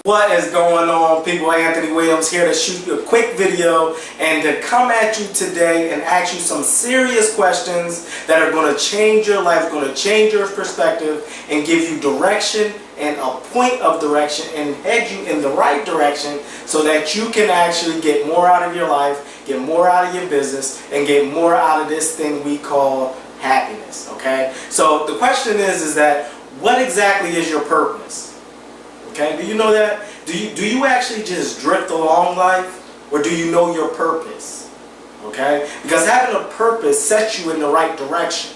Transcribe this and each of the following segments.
What is going on, people? Anthony Williams here to shoot you a quick video and to come at you today and ask you some serious questions that are going to change your life, going to change your perspective and give you direction and a point of direction and head you in the right direction so that you can actually get more out of your life, get more out of your business, and get more out of this thing we call happiness. Okay? So the question is that what exactly is your purpose? Okay, do you know that? Do you actually just drift along life, or do you know your purpose? Okay, because having a purpose sets you in the right direction.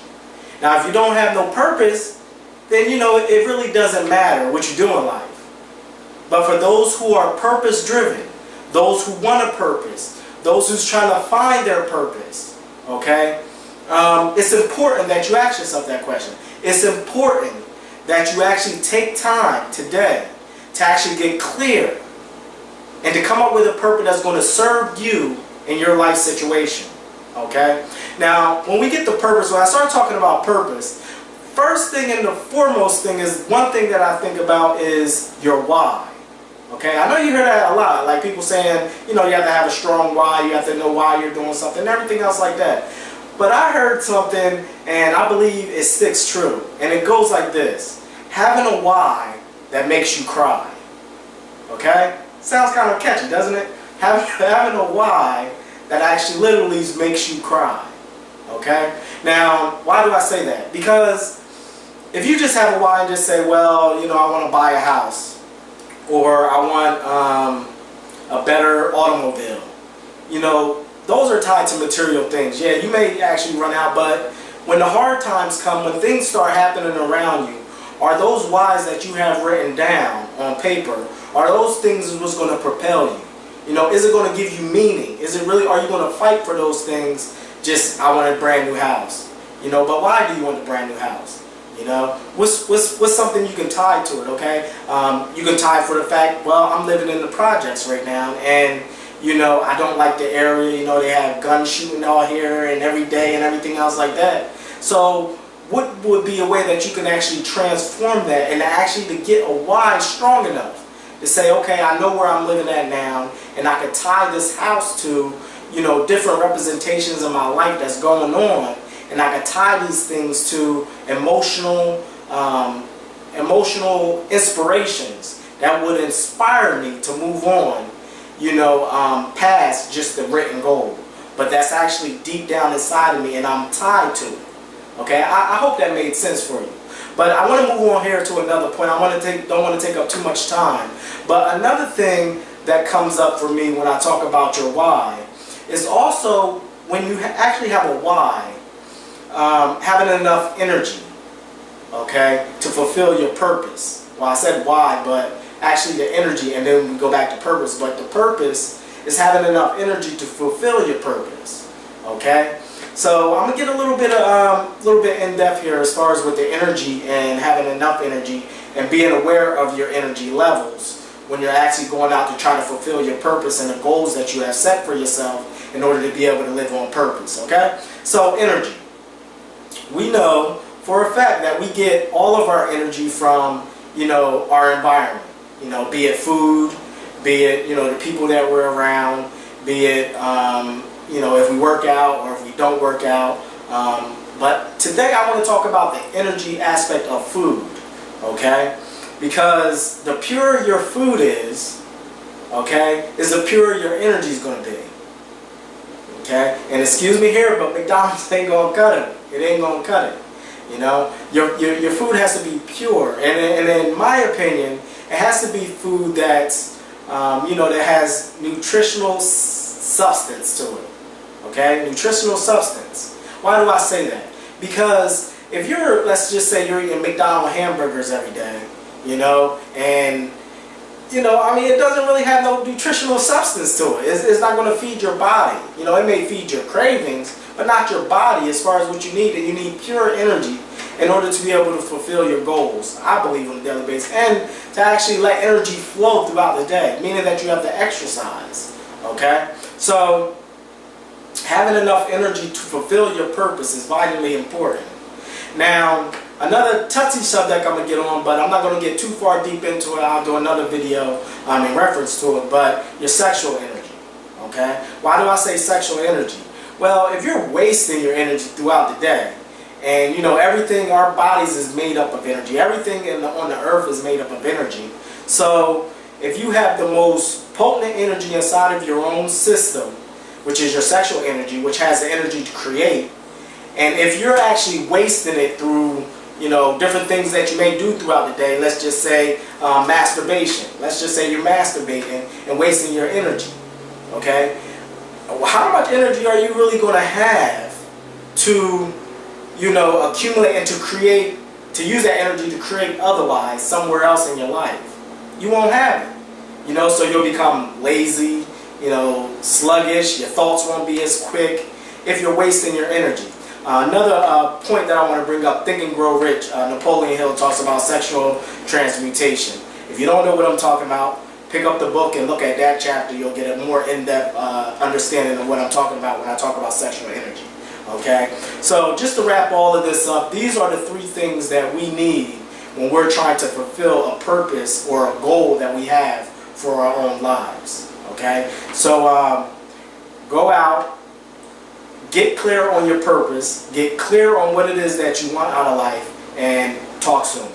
Now, if you don't have no purpose, then you know it really doesn't matter what you do in life. But for those who are purpose-driven, those who want a purpose, those who's trying to find their purpose, okay, it's important that you ask yourself that question. It's important that you actually take time today to actually get clear and to come up with a purpose that's going to serve you in your life situation. Okay? Now, when we get the purpose, when I start talking about purpose, first thing and the foremost thing is, one thing that I think about is your why. Okay? I know you hear that a lot, like people saying, you know, you have to have a strong why, you have to know why you're doing something, and everything else like that. But I heard something, and I believe it sticks true, and it goes like this: having a why that makes you cry. Okay? Sounds kind of catchy, doesn't it? Having a why that actually literally makes you cry. Okay? Now, why do I say that? Because if you just have a why and just say, well, you know, I want to buy a house, or I want a better automobile, you know, those are tied to material things. Yeah, you may actually run out, but when the hard times come, when things start happening around you, are those whys that you have written down on paper, are those things what's going to propel you? You know, is it going to give you meaning? Is it really, are you going to fight for those things? Just, I want a brand new house. You know, but why do you want a brand new house? You know, what's something you can tie to it, okay? You can tie for the fact, well, I'm living in the projects right now, and, you know, I don't like the area. You know, they have gun shooting all here and every day and everything else like that. So what would be a way that you can actually transform that and actually to get a why strong enough to say, okay, I know where I'm living at now, and I can tie this house to, you know, different representations of my life that's going on, and I can tie these things to emotional inspirations that would inspire me to move on, you know, past just the written goal. But that's actually deep down inside of me, and I'm tied to it. Okay, I hope that made sense for you. But I want to move on here to another point. Don't want to take up too much time. But another thing that comes up for me when I talk about your why is also when you actually have a why, having enough energy, okay, to fulfill your purpose. Well, I said why, but actually the energy, and then we go back to purpose. But the purpose is having enough energy to fulfill your purpose. Okay. So I'm gonna get a little bit in depth here as far as with the energy and having enough energy and being aware of your energy levels when you're actually going out to try to fulfill your purpose and the goals that you have set for yourself in order to be able to live on purpose. Okay? So energy. We know for a fact that we get all of our energy from, you know, our environment. You know, be it food, be it, you know, the people that we're around, be it you know, if we work out or if we don't work out. But today I want to talk about the energy aspect of food, okay? Because the purer your food is, okay, is the purer your energy is going to be, okay? And excuse me here, but McDonald's ain't going to cut it. It ain't going to cut it, you know? Your food has to be pure. And in my opinion, it has to be food that's, you know, that has nutritional substance to it. Okay, nutritional substance. Why do I say that? Because if you're, let's just say you're eating McDonald's hamburgers every day, you know, and, you know, I mean, it doesn't really have no nutritional substance to it. It's not going to feed your body. You know, it may feed your cravings, but not your body as far as what you need. And you need pure energy in order to be able to fulfill your goals, I believe, on a daily basis, and to actually let energy flow throughout the day, meaning that you have to exercise. Okay, so having enough energy to fulfill your purpose is vitally important. Now, Another touchy subject I'm going to get on, but I'm not going to get too far deep into it. I'll do another video in reference to it, but your sexual energy, okay? Why do I say sexual energy? Well, if you're wasting your energy throughout the day, and you know, everything, our bodies is made up of energy. Everything on the earth is made up of energy. So if you have the most potent energy inside of your own system, which is your sexual energy, which has the energy to create, and if you're actually wasting it through, you know, different things that you may do throughout the day, let's just say masturbation. Let's just say you're masturbating and wasting your energy, okay? How much energy are you really going to have to, you know, accumulate and to create, to use that energy to create otherwise somewhere else in your life? You won't have it, you know, so you'll become lazy, you know, sluggish, your thoughts won't be as quick if you're wasting your energy. Another point that I want to bring up, Think and Grow Rich, Napoleon Hill talks about sexual transmutation. If you don't know what I'm talking about, pick up the book and look at that chapter. You'll get a more in-depth understanding of what I'm talking about when I talk about sexual energy. Okay, so just to wrap all of this up, these are the three things that we need when we're trying to fulfill a purpose or a goal that we have for our own lives. Okay, so go out, get clear on your purpose, get clear on what it is that you want out of life, and talk soon.